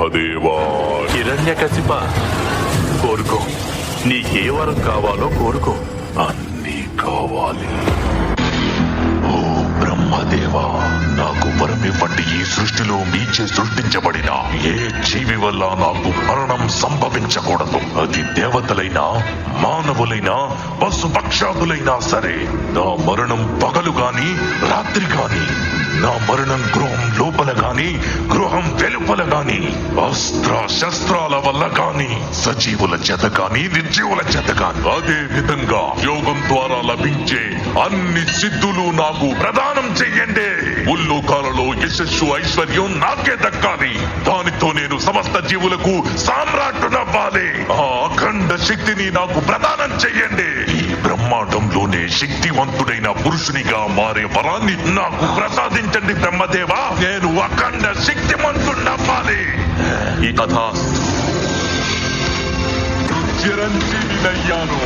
బ్రహ్మదేవా. హిరణ్యకశిప, కోరుకో, నీకే వరం కావాలో కోరుకో. అన్నీ కావాలి. ఓ బ్రహ్మదేవా, నాకు వరమివ్వండి. ఈ సృష్టిలో మీచే సృష్టించబడిన ఏ జీవి వల్ల నాకు మరణం సంభవించకూడదు. అది దేవతలైనా, మానవులైనా, పశుపక్షాదులైనా సరే. నా మరణం పగలు గాని, రాత్రి గాని, నా మరణం గృహం లోపల గాని, గృహం వెలుపల గాని, అస్త్ర శస్త్రాల వల్ల గాని, సజీవుల చేత గాని, నిర్జీవుల చేత గాని, అదే విధంగా యోగం ద్వారా లభించే అన్ని సిద్ధులు నాకు ప్రదానం చెయ్యండి. ముల్లోకాలలో యశస్సు ఐశ్వర్యం నాకే దక్కాలి. దానితో నేను సమస్త జీవులకు సామ్రాట్టునవ్వాలి. ఆ అఖండ శక్తిని నాకు ప్రదానం చెయ్యండి. ఈ బ్రహ్మాండంలోనే శక్తివంతుడైన పురుషునిగా మారే వరాన్ని నాకు ప్రసాదించండి బ్రహ్మదేవా. నేను అఖండ శక్తిమంతుడవ్వాలి. ఈ కథ చిరంజీవినయ్యాను,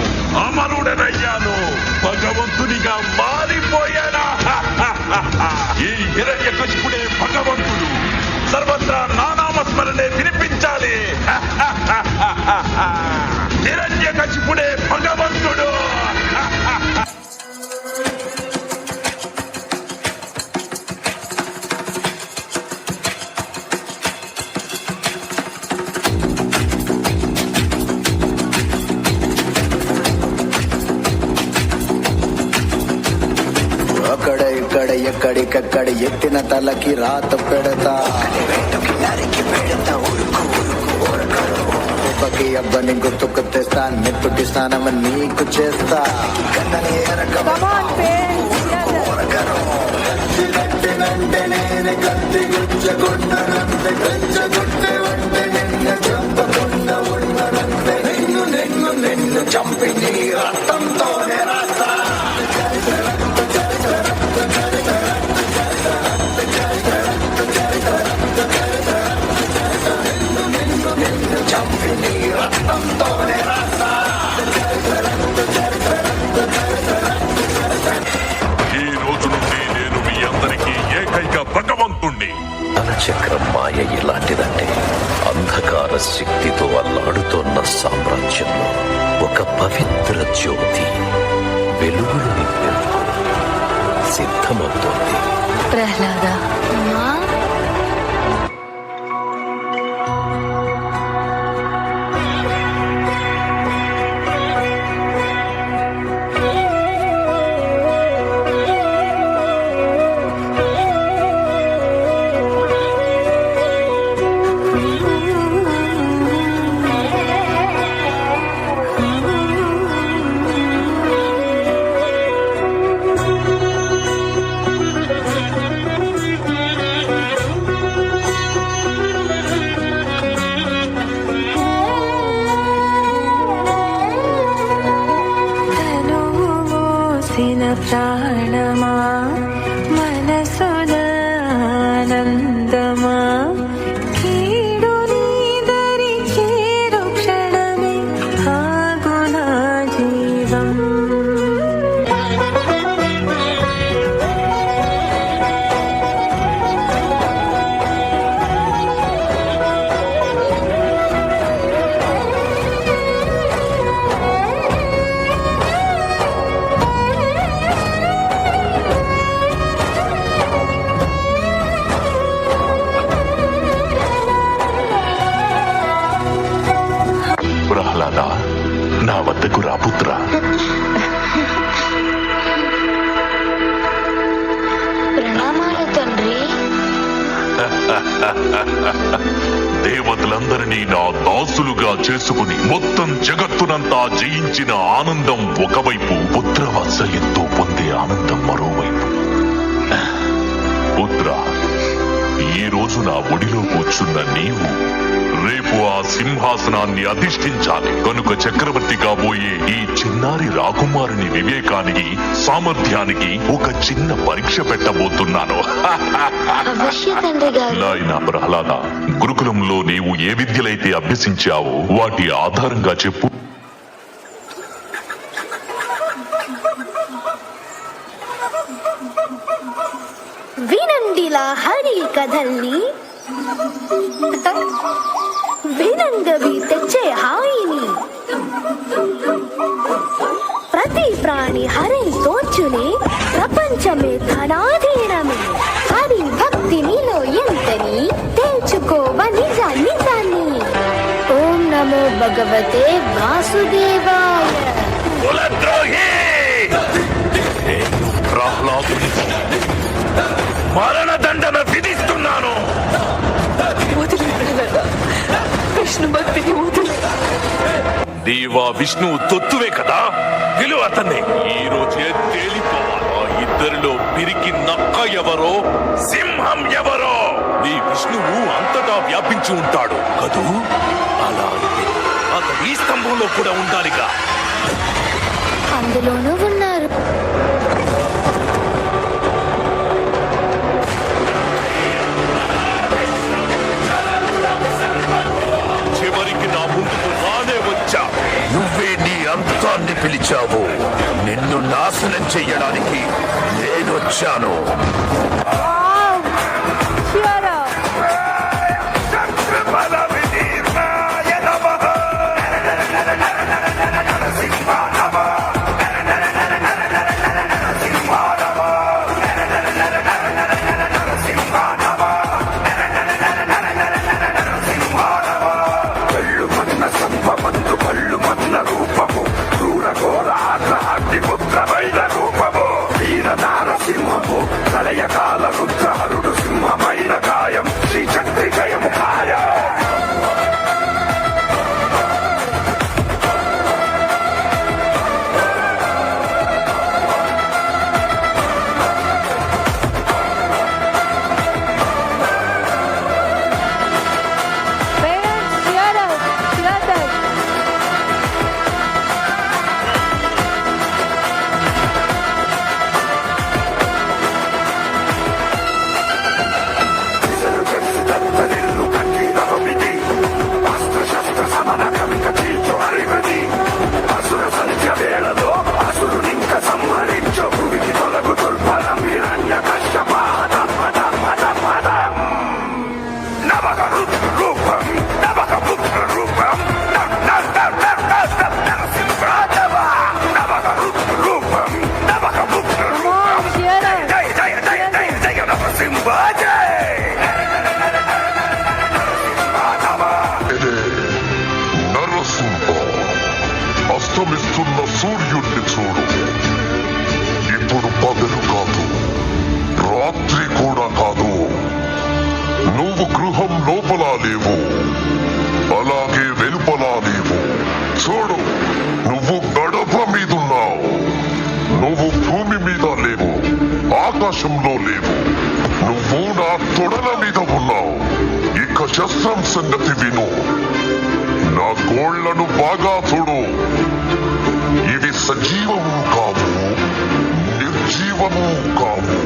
అమరుడనయ్యాను, భగవంతునిగా మారిపోయానా. ఈ హిరణ్యకశిపుడే భగవంతుడు. సర్వత్రా నానామస్మరణే వినిపించాలి. హిరణ్యకశిపుడే భగవంతుడు. ఎక్కడికెక్కడ ఎత్తిన తలకి రాత పెడతా. ఉపకి అబ్బని గుర్తుకు తెస్తా. నెత్తుటి స్నానం నీకు చేస్తా. నిన్ను చంపి నీ రక్తంతోనే రాస్తా. ఈ రోజు నుండి నేను మీ అందరికీ ఏకైక భగవంతుణ్ణి. చక్రం మాయ ఇలాంటిదంటే అంధకార శక్తితో అల్లాడుతోన్న సామ్రాజ్యంలో ఒక పవిత్ర జ్యోతి వెలుగులు నింపేందుకు సిద్ధమవుతోంది. ప్రహ్లాద, ప్రాణమా, మనసున ఆనందమా, కీడు నీదరి చేరు క్షణమే ఆగునా జీవం. ప్రహ్లాద, నా వద్దకు రా పుత్ర. ప్రణామాలు తండ్రి. దేవతలందరినీ నా దాసులుగా చేసుకుని మొత్తం జగత్తునంతా జయించిన ఆనందం ఒకవైపు, పుత్రవాత్సల్యంతో పొందే ఆనందం మరోవైపు. పుత్ర, ఈ రోజు నా ఒడిలో కూర్చున్న నీవు రేపు ఆ సింహాసనాన్ని అధిష్ఠించాలి. కనుక చక్రవర్తి కాబోయే ఈ చిన్నారి రాకుమారుని వివేకానికి, సామర్థ్యానికి ఒక చిన్న పరీక్ష పెట్టబోతున్నాను. నాయనా ప్రహ్లాద, గురుకులంలో నీవు ఏ విద్యలైతే అభ్యసించావో వాటి ఆధారంగా చెప్పు. వినండిలా హరి కథల్ని, వినంగవి తెచ్చే హాయిని ప్రతి ప్రాణి హరి తోచునే ప్రపంచమే ధనాధీనమే హరి భక్తి నీలో ఎంతని తెలుసుకోవ నిజాన్ని దాన్ని ఓం నమో భగవతే వాసుదేవాయ కులద్రోహి! నేను ప్రహ్లాదునికి మరణదండన విధిస్తున్నాను. విష్ణు భక్తిని వదిలే దేవా విష్ణువు తొత్తువే కదా, విలువ అతన్ని ఈ రోజే తేలిపోవాలి. ఆ ఇద్దరిలో పిరికి నక్క ఎవరో, సింహం ఎవరో. ఈ విష్ణువు అంతటా వ్యాపించి ఉంటాడు కదూ? అలా అయితే అతను ఈ స్తంభంలో కూడా ఉండాలిగా. అందులోనూ ఉన్నారు. చివరికి నా ముందుకు రానే వచ్చా. నువ్వే నీ అంతాన్ని పిలిచావు. నిన్ను నాశనం చెయ్యడానికి నేనొచ్చాను. ప్రళయకాల రుద్రహరుడు సింహమైన గాయం శ్రీ చక్రి జయము ఖాయ. అస్తమిస్తున్న సూర్యుడిని చూడు. ఇప్పుడు పగలు కాదు, రాత్రి కూడా కాదు. నువ్వు గృహం లోపల లేవు, అలాగే వెలుపలా లేవు. చూడు, నువ్వు గడప మీదున్నావు. నువ్వు భూమి మీద లేవు, ఆకాశంలో లేవు. నువ్వు నా తొడల మీద ఉన్నావు. ఇక శస్త్రం సంగతి విను. నా గోళ్లను బాగా చూడు. ఇవి సజీవము కావు, నిర్జీవము కావు.